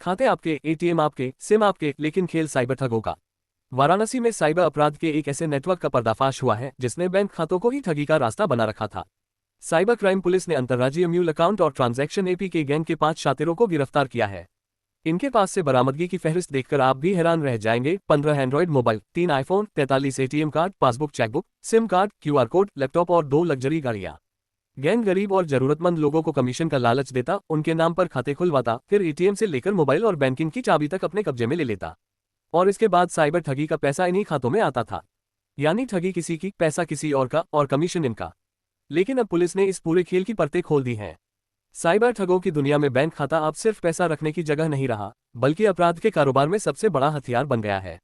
खाते आपके, एटीएम आपके, सिम आपके, लेकिन खेल साइबर ठगों का। वाराणसी में साइबर अपराध के एक ऐसे नेटवर्क का पर्दाफाश हुआ है जिसने बैंक खातों को ही ठगी का रास्ता बना रखा था। साइबर क्राइम पुलिस ने अंतर्राज्यीय म्यूल अकाउंट और ट्रांजैक्शन एपीके गैंग के 5 शातिरों को गिरफ्तार किया है। इनके पास से बरामदगी की फहरिस्त देखकर आप भी हैरान रह जाएंगे। 15 Android mobile, 3 iPhone, 43 ATM card, passbook, chequebook, SIM card, QR code, laptop और 2 लग्जरी गाड़ियां। गैंग गरीब और जरूरतमंद लोगों को कमीशन का लालच देता, उनके नाम पर खाते खुलवाता, फिर एटीएम से लेकर मोबाइल और बैंकिंग की चाबी तक अपने कब्जे में ले लेता। और इसके बाद साइबर ठगी का पैसा इन्हीं खातों में आता था। यानी ठगी किसी की, पैसा किसी और का, और कमीशन इनका। लेकिन अब पुलिस ने इस पूरे खेल की परतें खोल दी हैं। साइबर ठगों की दुनिया में बैंक खाता अब सिर्फ पैसा रखने की जगह नहीं रहा, बल्कि अपराध के कारोबार में सबसे बड़ा हथियार बन गया है।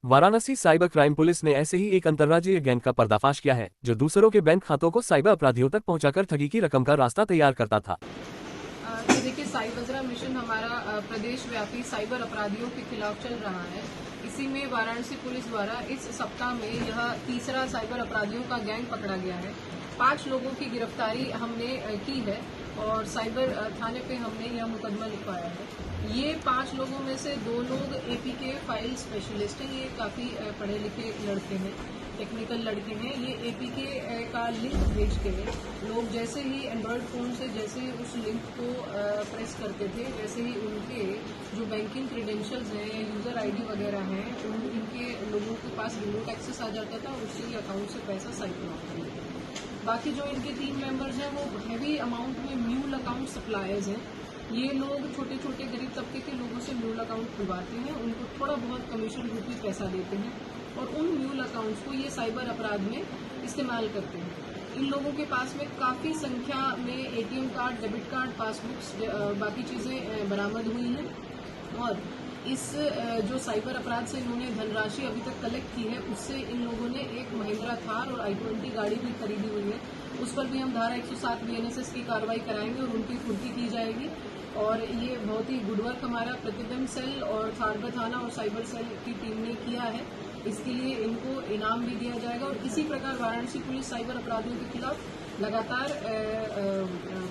वाराणसी साइबर क्राइम पुलिस ने ऐसे ही एक अंतर्राज्यीय गैंग का पर्दाफाश किया है जो दूसरों के बैंक खातों को साइबर अपराधियों तक पहुंचाकर ठगी की रकम का रास्ता तैयार करता था। ये देखिए, साइबर मिशन हमारा प्रदेश व्यापी साइबर अपराधियों के खिलाफ चल रहा है। इसी में वाराणसी पुलिस द्वारा इस सप्ताह में यह तीसरा साइबर अपराधियों का गैंग पकड़ा गया है। 5 लोगों की गिरफ्तारी हमने की है और साइबर थाने पे हमने यह मुकदमा लिखवाया है। ये 5 लोगों में से 2 लोग एपीके फाइल स्पेशलिस्ट हैं। ये काफ़ी पढ़े लिखे लड़के हैं, टेक्निकल लड़के हैं। ये एपीके का लिंक भेज के लोग जैसे ही एंड्रॉयड फ़ोन से जैसे ही उस लिंक को प्रेस करते थे, वैसे ही उनके जो बैंकिंग क्रेडेंशियल्स हैं या यूज़र आईडी वगैरह हैं, इनके लोगों के पास रिमोट एक्सेस आ जाता था। उससे ही अकाउंट से पैसा साइकिल ऑफ कर लेते थे। बाकी जो इनके 3 मेंबर्स हैं वो हैवी अमाउंट में म्यूल अकाउंट सप्लायर्स हैं। ये लोग छोटे छोटे गरीब तबके के लोगों से म्यूल अकाउंट खुलवाते हैं, उनको थोड़ा बहुत कमीशन रूपी पैसा देते हैं और उन म्यूल अकाउंट्स को ये साइबर अपराध में इस्तेमाल करते हैं। इन लोगों के पास में काफ़ी संख्या में ATM card, debit card, passbooks, बाकी चीज़ें बरामद हुई हैं। और इस जो साइबर अपराध से इन्होंने धनराशि अभी तक कलेक्ट की है, उससे इन लोगों ने एक महिंद्रा थार और i20 गाड़ी भी खरीदी हुई है। उस पर भी हम धारा 107 बीएनएसएस की कार्रवाई कराएंगे और उनकी कुर्की की जाएगी। और ये बहुत ही गुड वर्क हमारा प्रतिबंध सेल और थारगा थाना और साइबर सेल की टीम ने किया है। इसके लिए इनको इनाम भी दिया जाएगा। और इसी प्रकार वाराणसी पुलिस साइबर अपराधियों के खिलाफ लगातार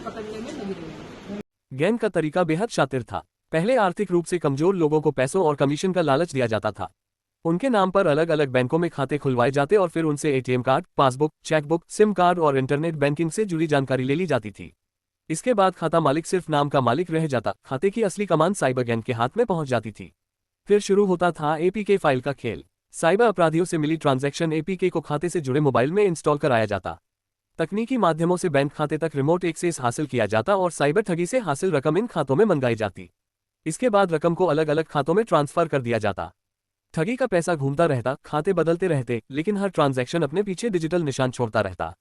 पकड़ने में लगी रही है। गैंग का तरीका बेहद शातिर था। पहले आर्थिक रूप से कमजोर लोगों को पैसों और कमीशन का लालच दिया जाता था। उनके नाम पर अलग अलग बैंकों में खाते खुलवाए जाते और फिर उनसे ATM card, passbook, chequebook, SIM card और इंटरनेट बैंकिंग से जुड़ी जानकारी ले ली जाती थी। इसके बाद खाता मालिक सिर्फ नाम का मालिक रह जाता, खाते की असली कमान साइबर गैंग के हाथ में पहुंच जाती थी। फिर शुरू होता था एपीके फाइल का खेल। साइबर अपराधियों से मिली ट्रांजैक्शन एपीके को खाते से जुड़े मोबाइल में इंस्टॉल कराया जाता। तकनीकी माध्यमों से बैंक खाते तक रिमोट एक्सेस हासिल किया जाता और साइबर ठगी से हासिल रकम इन खातों में मंगाई जाती। इसके बाद रकम को अलग अलग खातों में ट्रांसफर कर दिया जाता। ठगी का पैसा घूमता रहता, खाते बदलते रहते, लेकिन हर ट्रांजैक्शन अपने पीछे डिजिटल निशान छोड़ता रहता।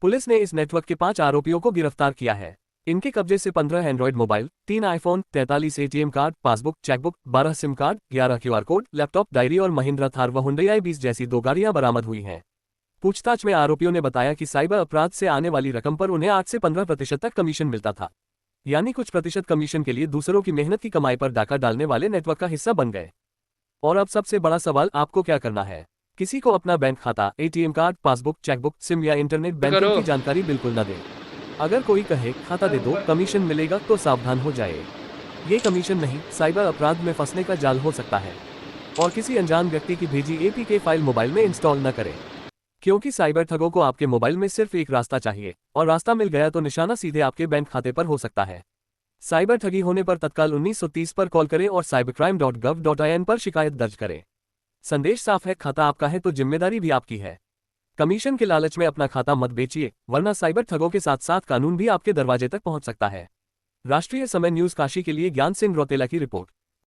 पुलिस ने इस नेटवर्क के 5 आरोपियों को गिरफ्तार किया है। इनके कब्जे से 15 Android mobile, 3 iPhone, 43 ATM card, passbook, chequebook, 12 SIM card, 11 QR code, laptop, diary और महिंद्रा थार व हुंडई i20 जैसी 2 गाड़ियां बरामद हुई हैं। पूछताछ में आरोपियों ने बताया कि साइबर अपराध से आने वाली रकम पर उन्हें 8 से 15% तक कमीशन मिलता था। यानी कुछ प्रतिशत कमीशन के लिए दूसरों की मेहनत की कमाई पर डाका डालने वाले नेटवर्क का हिस्सा बन गए। और अब सबसे बड़ा सवाल, आपको क्या करना है? किसी को अपना बैंक खाता, ATM card, passbook, chequebook, SIM या इंटरनेट बैंकिंग की जानकारी बिल्कुल न दें। अगर कोई कहे खाता दे दो, कमीशन मिलेगा, तो सावधान हो जाए। ये कमीशन नहीं, साइबर अपराध में फंसने का जाल हो सकता है। और किसी अनजान व्यक्ति की भेजी एपीके फाइल मोबाइल में इंस्टॉल न करें, क्योंकि साइबर ठगों को आपके मोबाइल में सिर्फ एक रास्ता चाहिए, और रास्ता मिल गया तो निशाना सीधे आपके बैंक खाते पर हो सकता है। साइबर ठगी होने पर तत्काल 1930 पर कॉल करें और cybercrime.gov.in पर शिकायत दर्ज करें। संदेश साफ है, खाता आपका है तो जिम्मेदारी भी आपकी है। कमीशन के लालच में अपना खाता मत बेचिए, वरना साइबर ठगों के साथ साथ कानून भी आपके दरवाजे तक पहुंच सकता है। राष्ट्रीय समय न्यूज काशी के लिए ज्ञान सिंह रौतेला की रिपोर्ट।